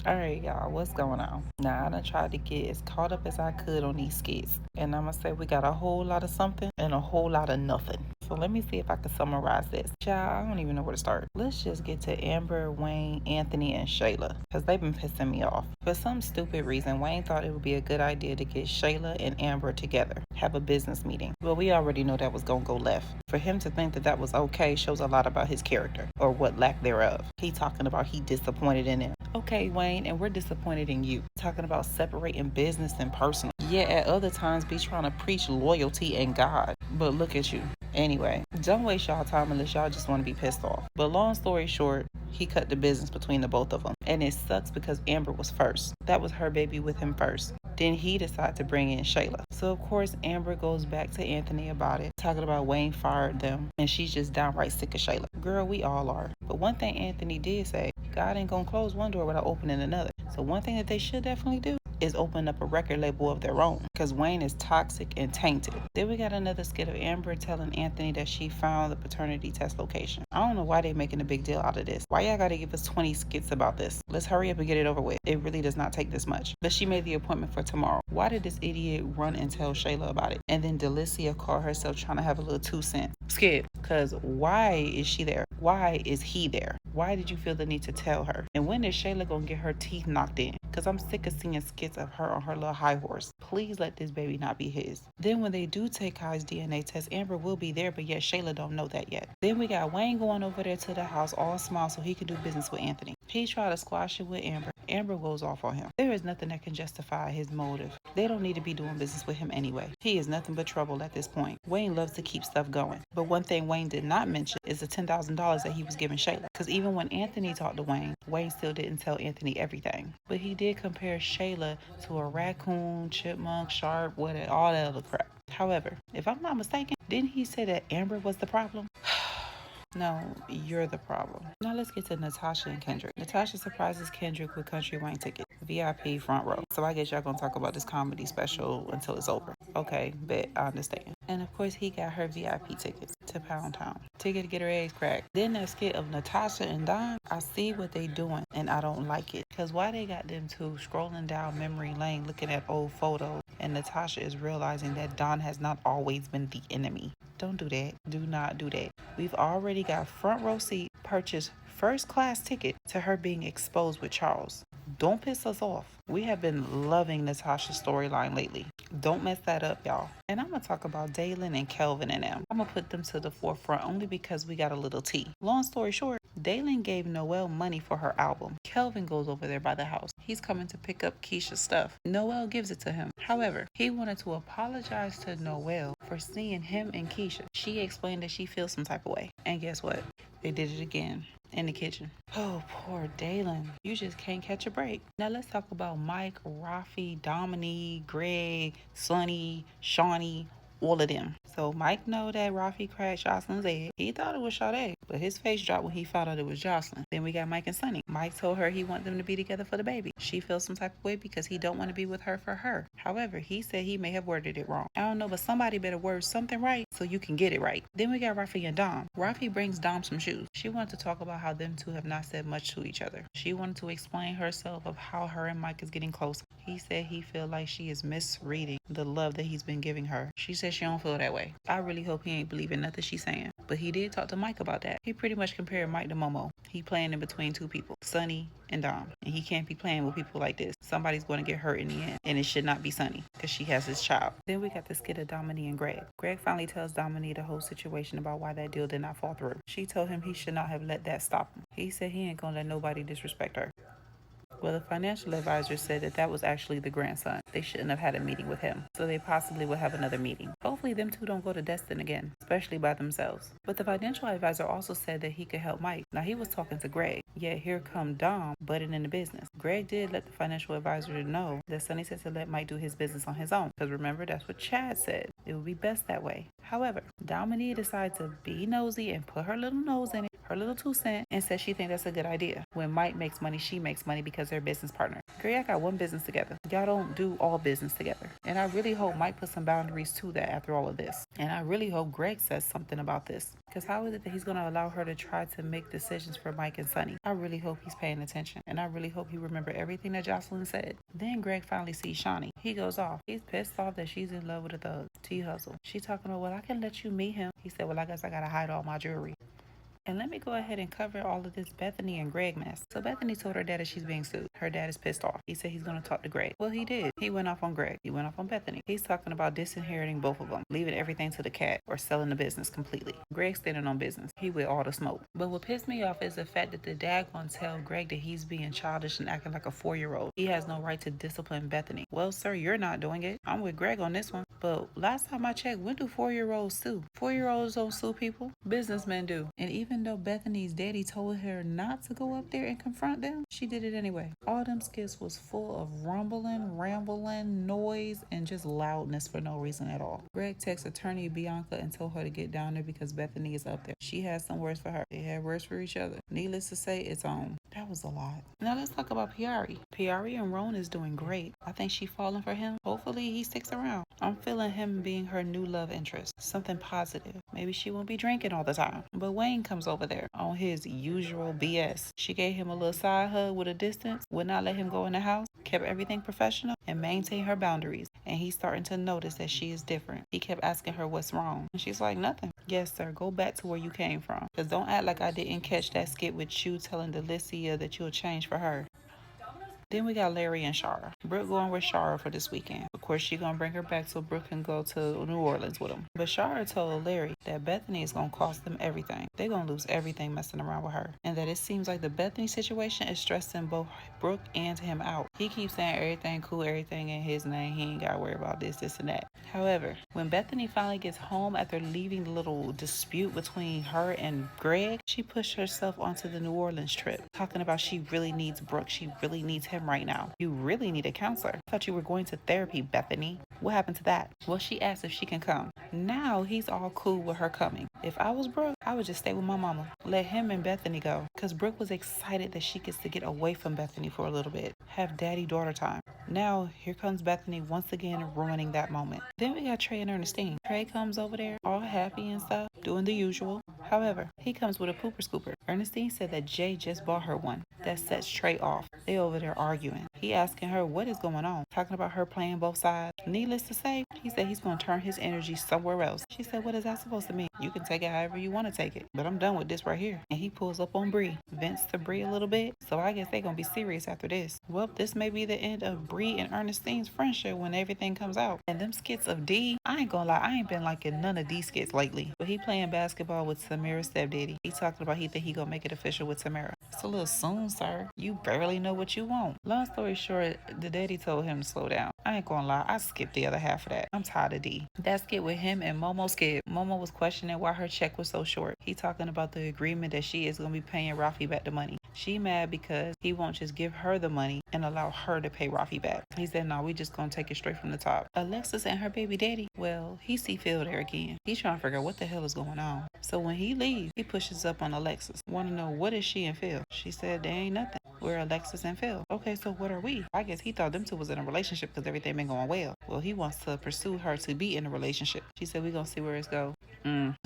Alright, y'all, what's going on? Now, I done tried to get as caught up as I could on these skits. And I'm gonna say we got a whole lot of something and a whole lot of nothing. So let me see if I can summarize this. Child, I don't even know where to start. Let's just get to Amber, Wayne, Anthony, and Shayla. Because they've been pissing me off. For some stupid reason, Wayne thought it would be a good idea to get Shayla and Amber together. Have a business meeting. Well, we already know that was gonna go left. For him to think that that was okay shows a lot about his character. Or what lack thereof. He talking about he disappointed in him. Okay, Wayne, and we're disappointed in you. Talking about separating business and personal. Yeah, at other times be trying to preach loyalty and God. But look at you. Anyway, don't waste y'all time unless y'all just want to be pissed off. But long story short, he cut the business between the both of them. And it sucks because Amber was first. That was her baby with him first. Then he decided to bring in Shayla. So of course Amber goes back to Anthony about it, talking about Wayne fired them and she's just downright sick of Shayla. Girl, we all are. But one thing Anthony did say, God ain't gonna close one door without opening another. So one thing that they should definitely do is open up a record label of their own, because Wayne is toxic and tainted. Then we got another skit of Amber telling Anthony that she found the paternity test location. I don't know why they making a big deal out of this. Why y'all gotta give us 20 skits about this? Let's hurry up and get it over with. It really does not take this much. But she made the appointment for tomorrow. Why did this idiot run and tell Shayla about it? And then Delicia called herself trying to have a little 2 cent skit. Because why is she there? Why is he there? Why did you feel the need to tell her? And when is Shayla gonna get her teeth knocked in? Because I'm sick of seeing skits of her on her little high horse. Please let this baby not be his. Then when they do take Kai's DNA test, Amber will be there, but yet Shayla don't know that yet. Then we got Wayne going over there to the house all small so he can do business with Anthony. He tried to squash it with Amber. Amber goes off on him. There is nothing that can justify his motive. They don't need to be doing business with him anyway. He is nothing but trouble at this point. Wayne loves to keep stuff going. But one thing Wayne did not mention is the $10,000 that he was giving Shayla. Because even when Anthony talked to Wayne, Wayne still didn't tell Anthony everything. But he did compare Shayla to a raccoon, chipmunk, sharp, whatever, all that other crap. However, if I'm not mistaken, didn't he say that Amber was the problem? No, you're the problem. Now let's get to Natasha and Kendrick. Natasha surprises Kendrick with country wine tickets, VIP front row. So I guess y'all gonna talk about this comedy special until it's over. Okay, bet I understand. And of course he got her VIP tickets to Pound Town. Ticket to get her eggs cracked. Then that skit of Natasha and Don, I see what they doing and I don't like it. Cause why they got them two scrolling down memory lane looking at old photos and Natasha is realizing that Don has not always been the enemy. Don't do that. Do not do that. We've already got front row seat, purchased first class ticket to her being exposed with Charles. Don't piss us off. We have been loving Natasha's storyline lately. Don't mess that up, y'all. And I'm going to talk about Dalen and Kelvin and them. I'm going to put them to the forefront only because we got a little tea. Long story short, Dalen gave Noel money for her album. Kelvin goes over there by the house. He's coming to pick up Keisha's stuff. Noel gives it to him. However, he wanted to apologize to Noel for seeing him and Keisha. She explained that she feels some type of way. And guess what? They did it again. In the kitchen. Oh, poor Dalen. You just can't catch a break. Now let's talk about Mike, Rafi, Dominique, Greg, Sonny, Shawnee, all of them. So Mike know that Rafi crashed Jocelyn's egg. He thought it was Sade, but his face dropped when he found out it was Jocelyn. Then we got Mike and Sonny. Mike told her he want them to be together for the baby. She feels some type of way because he don't want to be with her for her. However, he said he may have worded it wrong. I don't know, but somebody better word something right so you can get it right. Then we got Rafi and Dom. Rafi brings Dom some shoes. She wanted to talk about how them two have not said much to each other. She wanted to explain herself of how her and Mike is getting close. He said he feel like she is misreading the love that he's been giving her. She said she don't feel that way. I really hope he ain't believing nothing she's saying. But he did talk to Mike about that. He pretty much compared Mike to Momo. He playing in between two people, Sonny and Dom. And he can't be playing with people like this. Somebody's going to get hurt in the end. And it should not be Sonny because she has his child. Then we got the skit of Dominique and Greg. Greg finally tells Dominique the whole situation about why that deal did not fall through. She told him he should not have let that stop him. He said he ain't gonna let nobody disrespect her. Well, the financial advisor said that that was actually the grandson. They shouldn't have had a meeting with him, so they possibly will have another meeting. Hopefully them two don't go to Destin again, especially by themselves. But the financial advisor also said that he could help Mike. Now he was talking to Greg, yet here come Dom butting in the business. Greg did let the financial advisor know that Sonny said to let Mike do his business on his own, because remember that's what Chad said. It would be best that way. However, Dominique decided to be nosy and put her little nose in it, her little 2 cents, and said she thinks that's a good idea. When Mike makes money, she makes money because they're business partner. Girl, y'all got one business together. Y'all don't do all business together. And I really hope Mike puts some boundaries to that after all of this. And I really hope Greg says something about this. Because how is it that he's going to allow her to try to make decisions for Mike and Sonny? I really hope he's paying attention. And I really hope he remembers everything that Jocelyn said. Then Greg finally sees Shawnee. He goes off. He's pissed off that she's in love with a thug. T-Hustle. She talking about, well, I can let you meet him. He said, well, I guess I got to hide all my jewelry. And let me go ahead and cover all of this Bethany and Greg mess. So Bethany told her dad that she's being sued. Her dad is pissed off. He said he's going to talk to Greg. Well, he did. He went off on Greg. He went off on Bethany. He's talking about disinheriting both of them, leaving everything to the cat, or selling the business completely. Greg's standing on business. He with all the smoke. But what pissed me off is the fact that the dad gonna tell Greg that he's being childish and acting like a 4-year-old. He has no right to discipline Bethany. Well, sir, you're not doing it. I'm with Greg on this one. But last time I checked, when do 4-year-olds sue? 4-year-olds don't sue people. Businessmen do. And even though Bethany's daddy told her not to go up there and confront them, she did it anyway. All them skits was full of rumbling, rambling, noise, and just loudness for no reason at all. Greg texted attorney Bianca and told her to get down there because Bethany is up there. She has some words for her. They had words for each other. Needless to say, it's on. That was a lot. Now let's talk about Piari. Piari and Wayne is doing great. I think she's falling for him. Hopefully he sticks around. I'm feeling him being her new love interest. Something positive. Maybe she won't be drinking all the time. But Wayne comes over there on his usual BS. She gave him a little side hug with a distance, would not let him go in the house, kept everything professional, and maintained her boundaries. And he's starting to notice that she is different. He kept asking her what's wrong. And she's like, nothing. Yes, sir. Go back to where you came from. Because don't act like I didn't catch that skit with you telling Delicia that you'll change for her. Then we got Larry and Sharra. Brooke going with Sharra for this weekend. Of course, she gonna bring her back so Brooke can go to New Orleans with him. But Sharra told Larry that Bethany is gonna cost them everything. They're gonna lose everything messing around with her. And that it seems like the Bethany situation is stressing both Brooke and him out. He keeps saying everything cool, everything in his name. He ain't gotta worry about this, and that. However, when Bethany finally gets home after leaving the little dispute between her and Greg, she pushed herself onto the New Orleans trip, talking about she really needs Brooke. She really needs him right now. You really need a counselor. I thought you were going to therapy, Bethany. What happened to that? Well, she asked if she can come. Now he's all cool with her coming. If I was Brooke, I would just stay with my mama. Let him and Bethany go. Because Brooke was excited that she gets to get away from Bethany for a little bit. Have daddy-daughter time. Now, here comes Bethany once again ruining that moment. Then we got Trey and Ernestine. Trey comes over there all happy and stuff, doing the usual. However, he comes with a pooper scooper. Ernestine said that Jay just bought her one. That sets Trey off. They over there arguing. He asking her what is going on, talking about her playing both sides. Needless to say, he said he's going to turn his energy somewhere else. She said, what is that supposed to mean? You can take it however you want to take it, but I'm done with this right here. And he pulls up on Brii, vents to Brii a little bit. So I guess they're going to be serious after this. Well, this may be the end of Brii and Ernestine's friendship when everything comes out. And them skits of D, I ain't gonna lie, I ain't been liking none of these skits lately. But he playing basketball with Samara's stepdaddy. He talking about he think he gonna make it official with Samara. It's a little soon, sir. You barely know what you want. Long story short, the daddy told him to slow down. I ain't gonna lie, I skipped the other half of that. I'm tired of D. That skit with him and Momo skit. Momo was questioning why her check was so short. He talking about the agreement that she is gonna be paying Rafi back the money. She mad because he won't just give her the money and allow her to pay Rafi back. He said, no, we just gonna take it straight from the top. Alexis and her baby daddy, well, he see Phil there again. He's trying to figure out what the hell is going on. So when he leaves, he pushes up on Alexis. Want to know what is she and Phil? She said, there ain't nothing. We're Alexis and Phil. Okay, so what are we? I guess he thought them two was in a relationship because everything been going well. Well, he wants to pursue her to be in a relationship. She said, we gonna see where it's go.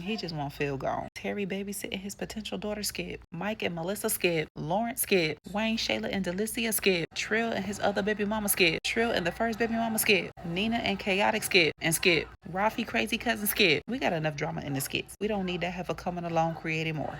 He just want Phil gone. Terry babysitting his potential daughter skip. Mike and Melissa skip. Lawrence skip. Wayne, Shayla, and Delicia skip. Trill and his other baby mama skip. Trill and the first baby mama skip. Nina and Chaotic skip. And skip. Rafi crazy cousin skip. We got enough drama in the skits. We don't need to have a coming along creating more.